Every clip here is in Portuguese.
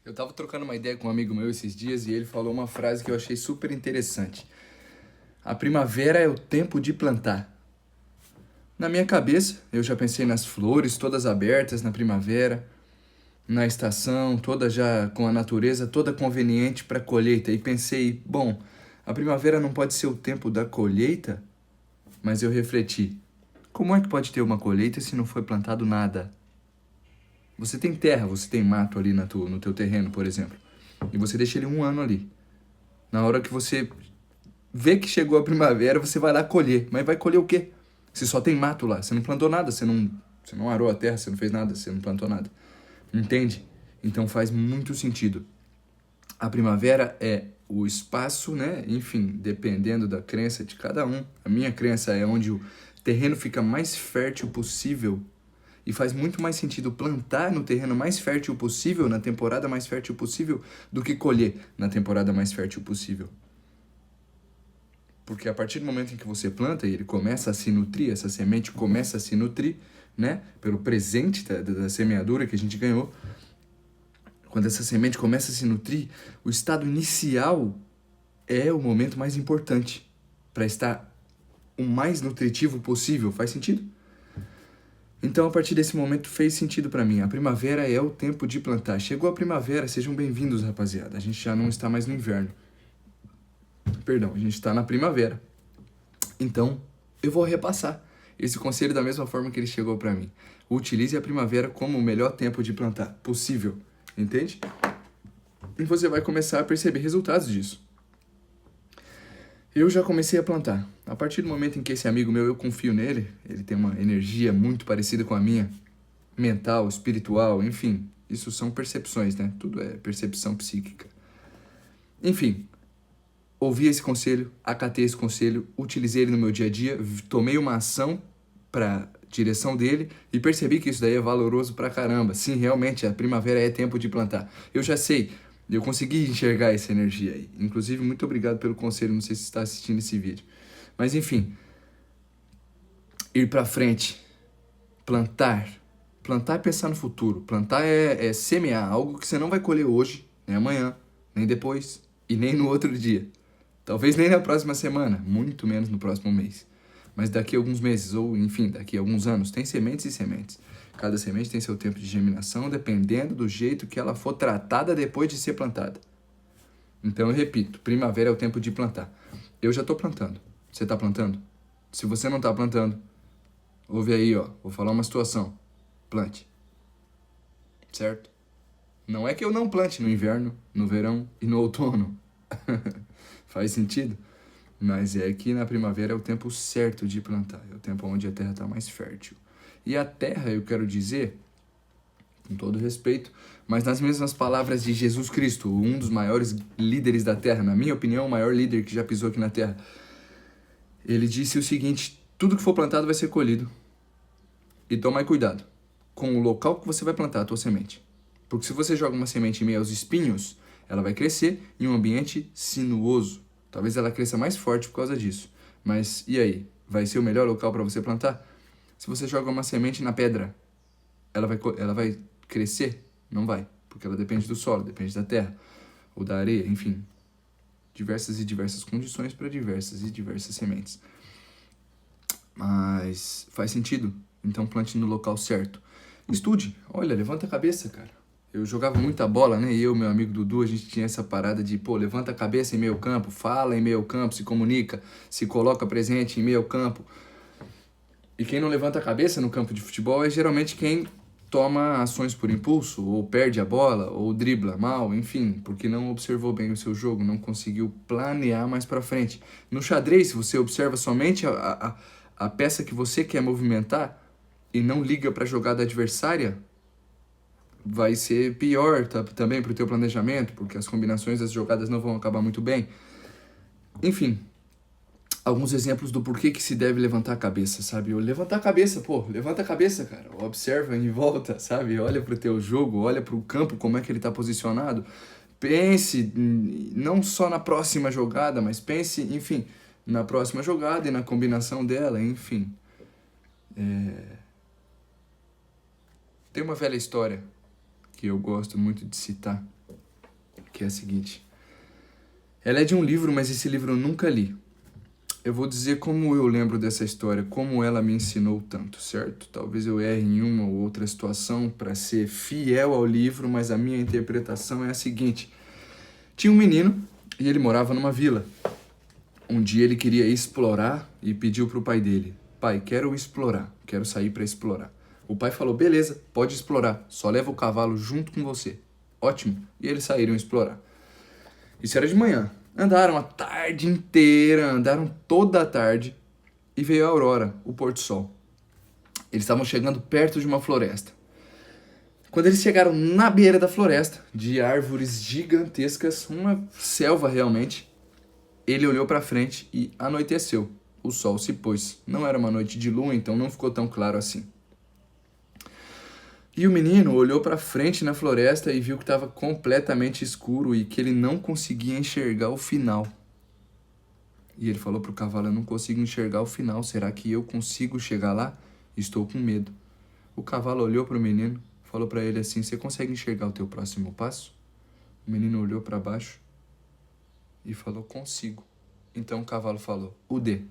Eu tava trocando uma ideia com um amigo meu esses dias e ele falou uma frase que eu achei super interessante. A primavera é o tempo de plantar. Na minha cabeça, eu já pensei nas flores todas abertas na primavera, na estação, toda já com a natureza toda conveniente para colheita. E pensei, bom, a primavera não pode ser o tempo da colheita? Mas eu refleti, como é que pode ter uma colheita se não foi plantado nada? Você tem terra, você tem mato ali no teu terreno, por exemplo, e você deixa ele um ano ali. Na hora que você vê que chegou a primavera, você vai lá colher. Mas vai colher o quê? Se só tem mato lá, você não plantou nada, você não arou a terra, você não fez nada, você não plantou nada. Entende? Então faz muito sentido. A primavera é o espaço, né? Enfim, dependendo da crença de cada um. A minha crença é onde o terreno fica mais fértil possível. E faz muito mais sentido plantar no terreno mais fértil possível, na temporada mais fértil possível, do que colher na temporada mais fértil possível. Porque a partir do momento em que você planta e ele começa a se nutrir, essa semente começa a se nutrir, né? Pelo presente da semeadura que a gente ganhou. Quando essa semente começa a se nutrir, o estado inicial é o momento mais importante para estar o mais nutritivo possível. Faz sentido? Então, a partir desse momento, fez sentido para mim. A primavera é o tempo de plantar. Chegou a primavera, sejam bem-vindos, rapaziada. A gente já não está mais no inverno. Perdão, a gente está na primavera. Então, eu vou repassar esse conselho da mesma forma que ele chegou para mim. Utilize a primavera como o melhor tempo de plantar possível, entende? E você vai começar a perceber resultados disso. Eu já comecei a plantar. A partir do momento em que esse amigo meu, eu confio nele, ele tem uma energia muito parecida com a minha, mental, espiritual, enfim, isso são percepções, né? Tudo é percepção psíquica. Enfim, ouvi esse conselho, acatei esse conselho, utilizei ele no meu dia a dia, tomei uma ação para direção dele e percebi que isso daí é valoroso pra caramba. Sim, realmente, a primavera é tempo de plantar. Eu já sei, eu consegui enxergar essa energia aí. Inclusive, muito obrigado pelo conselho, não sei se você está assistindo esse vídeo. Mas enfim, ir pra frente, plantar. Plantar é pensar no futuro. Plantar é semear algo que você não vai colher hoje, nem amanhã, nem depois e nem no outro dia. Talvez nem na próxima semana, muito menos no próximo mês. Mas daqui a alguns meses, ou enfim, daqui a alguns anos, tem sementes e sementes. Cada semente tem seu tempo de germinação, dependendo do jeito que ela for tratada depois de ser plantada. Então eu repito, primavera é o tempo de plantar. Eu já estou plantando. Você está plantando? Se você não está plantando, ouve aí, ó, vou falar uma situação. Plante. Certo? Não é que eu não plante no inverno, no verão e no outono. Faz sentido? Mas é que na primavera é o tempo certo de plantar, é o tempo onde a terra está mais fértil. E a terra, eu quero dizer, com todo respeito, mas nas mesmas palavras de Jesus Cristo, um dos maiores líderes da terra, na minha opinião, o maior líder que já pisou aqui na terra. Ele disse o seguinte: tudo que for plantado vai ser colhido. E tome cuidado com o local que você vai plantar a tua semente. Porque se você joga uma semente em meio aos espinhos, ela vai crescer em um ambiente sinuoso. Talvez ela cresça mais forte por causa disso. Mas e aí? Vai ser o melhor local para você plantar? Se você joga uma semente na pedra, ela vai crescer? Não vai. Porque ela depende do solo, depende da terra ou da areia, enfim. Diversas e diversas condições para diversas e diversas sementes. Mas faz sentido. Então plante no local certo. Estude. Olha, levanta a cabeça, cara. Eu jogava muita bola, né? E eu, meu amigo Dudu, a gente tinha essa parada de, pô, levanta a cabeça em meio campo, fala em meio campo, se comunica, se coloca presente em meio campo. E quem não levanta a cabeça no campo de futebol é geralmente quem toma ações por impulso, ou perde a bola, ou dribla mal, enfim, porque não observou bem o seu jogo, não conseguiu planear mais pra frente. No xadrez, se você observa somente a peça que você quer movimentar e não liga pra jogada adversária, vai ser pior também pro teu planejamento, porque as combinações das jogadas não vão acabar muito bem. Enfim, alguns exemplos do porquê que se deve levantar a cabeça, sabe? Levantar a cabeça, pô, levanta a cabeça, cara. Observa em volta, sabe? Olha pro teu jogo, olha pro campo, como é que ele tá posicionado. Pense não só na próxima jogada, mas pense, enfim, na próxima jogada e na combinação dela, enfim. Tem uma velha história que eu gosto muito de citar, que é a seguinte. Ela é de um livro, mas esse livro eu nunca li. Eu vou dizer como eu lembro dessa história, como ela me ensinou tanto, certo? Talvez eu erre em uma ou outra situação para ser fiel ao livro, mas a minha interpretação é a seguinte. Tinha um menino e ele morava numa vila. Um dia ele queria explorar e pediu para o pai dele: pai, quero explorar, quero sair para explorar. O pai falou: beleza, pode explorar, só leva o cavalo junto com você. Ótimo. E eles saíram explorar. Isso era de manhã. Andaram a tarde inteira, andaram toda a tarde e veio a aurora, o pôr do sol. Eles estavam chegando perto de uma floresta. Quando eles chegaram na beira da floresta, de árvores gigantescas, uma selva realmente, ele olhou para frente e anoiteceu. O sol se pôs. Não era uma noite de lua, então não ficou tão claro assim. E o menino olhou para frente na floresta e viu que estava completamente escuro e que ele não conseguia enxergar o final. E ele falou para o cavalo: eu não consigo enxergar o final, será que eu consigo chegar lá? Estou com medo. O cavalo olhou para o menino, falou para ele assim: você consegue enxergar o teu próximo passo? O menino olhou para baixo e falou: consigo. Então o cavalo falou: o D.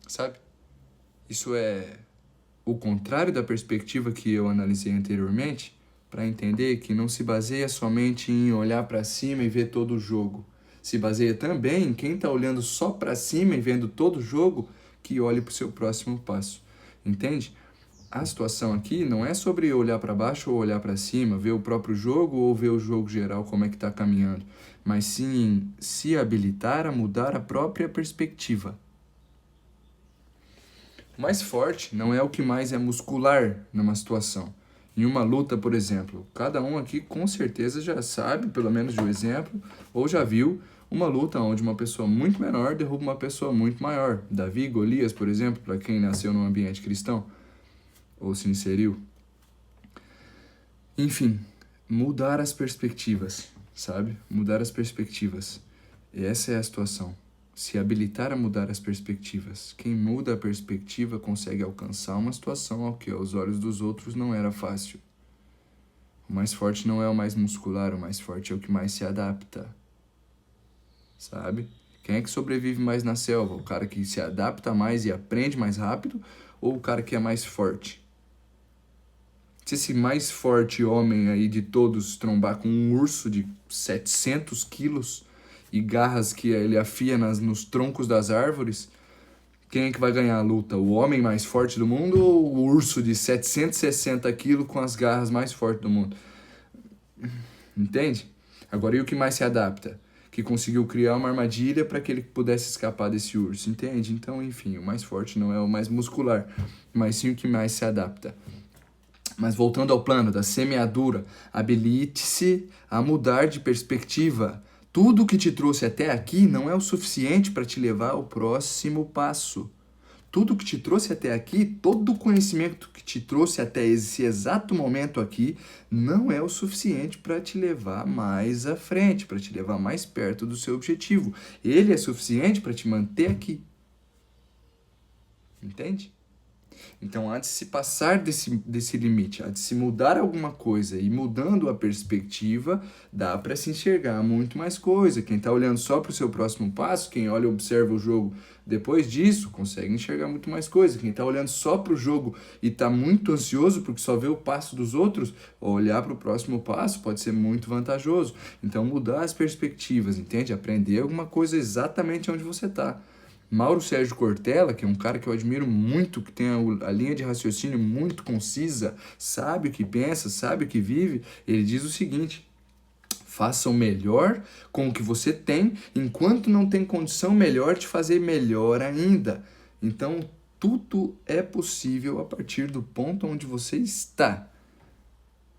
Sabe? Isso é o contrário da perspectiva que eu analisei anteriormente, para entender que não se baseia somente em olhar para cima e ver todo o jogo. Se baseia também em quem está olhando só para cima e vendo todo o jogo, que olhe para o seu próximo passo. Entende? A situação aqui não é sobre olhar para baixo ou olhar para cima, ver o próprio jogo ou ver o jogo geral como é que está caminhando, mas sim se habilitar a mudar a própria perspectiva. O mais forte não é o que mais é muscular numa situação. Em uma luta, por exemplo, cada um aqui com certeza já sabe, pelo menos de um exemplo, ou já viu uma luta onde uma pessoa muito menor derruba uma pessoa muito maior. Davi e Golias, por exemplo, para quem nasceu num ambiente cristão ou se inseriu. Enfim, mudar as perspectivas, sabe? Mudar as perspectivas. E essa é a situação. Se habilitar a mudar as perspectivas. Quem muda a perspectiva consegue alcançar uma situação ao que aos olhos dos outros não era fácil. O mais forte não é o mais muscular, o mais forte é o que mais se adapta. Sabe? Quem é que sobrevive mais na selva? O cara que se adapta mais e aprende mais rápido ou o cara que é mais forte? Se esse mais forte homem aí de todos trombar com um urso de 700 quilos e garras que ele afia nos troncos das árvores, quem é que vai ganhar a luta? O homem mais forte do mundo ou o urso de 760 quilos com as garras mais fortes do mundo? Entende? Agora, e o que mais se adapta? Que conseguiu criar uma armadilha para que ele pudesse escapar desse urso, entende? Então, enfim, o mais forte não é o mais muscular, mas sim o que mais se adapta. Mas voltando ao plano da semeadura, habilite-se a mudar de perspectiva. Tudo que te trouxe até aqui não é o suficiente para te levar ao próximo passo. Tudo que te trouxe até aqui, todo o conhecimento que te trouxe até esse exato momento aqui, não é o suficiente para te levar mais à frente, para te levar mais perto do seu objetivo. Ele é suficiente para te manter aqui. Entende? Então, há de se passar desse limite, há de se mudar alguma coisa, e mudando a perspectiva, dá para se enxergar muito mais coisa. Quem está olhando só para o seu próximo passo, quem olha e observa o jogo depois disso, consegue enxergar muito mais coisa. Quem está olhando só para o jogo e está muito ansioso porque só vê o passo dos outros, olhar para o próximo passo pode ser muito vantajoso. Então, mudar as perspectivas, entende? Aprender alguma coisa exatamente onde você está. Mauro Sérgio Cortella, que é um cara que eu admiro muito, que tem a linha de raciocínio muito concisa, sabe o que pensa, sabe o que vive, ele diz o seguinte: faça o melhor com o que você tem, enquanto não tem condição melhor de fazer melhor ainda. Então, tudo é possível a partir do ponto onde você está.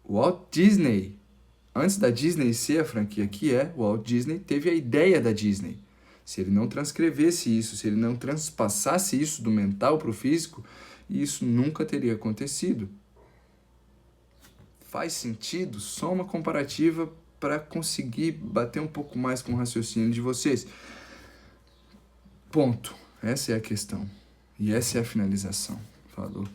Walt Disney, antes da Disney ser a franquia que é, Walt Disney teve a ideia da Disney. Se ele não transcrevesse isso, se ele não transpassasse isso do mental para o físico, isso nunca teria acontecido. Faz sentido? Só uma comparativa para conseguir bater um pouco mais com o raciocínio de vocês. Ponto. Essa é a questão. E essa é a finalização. Falou.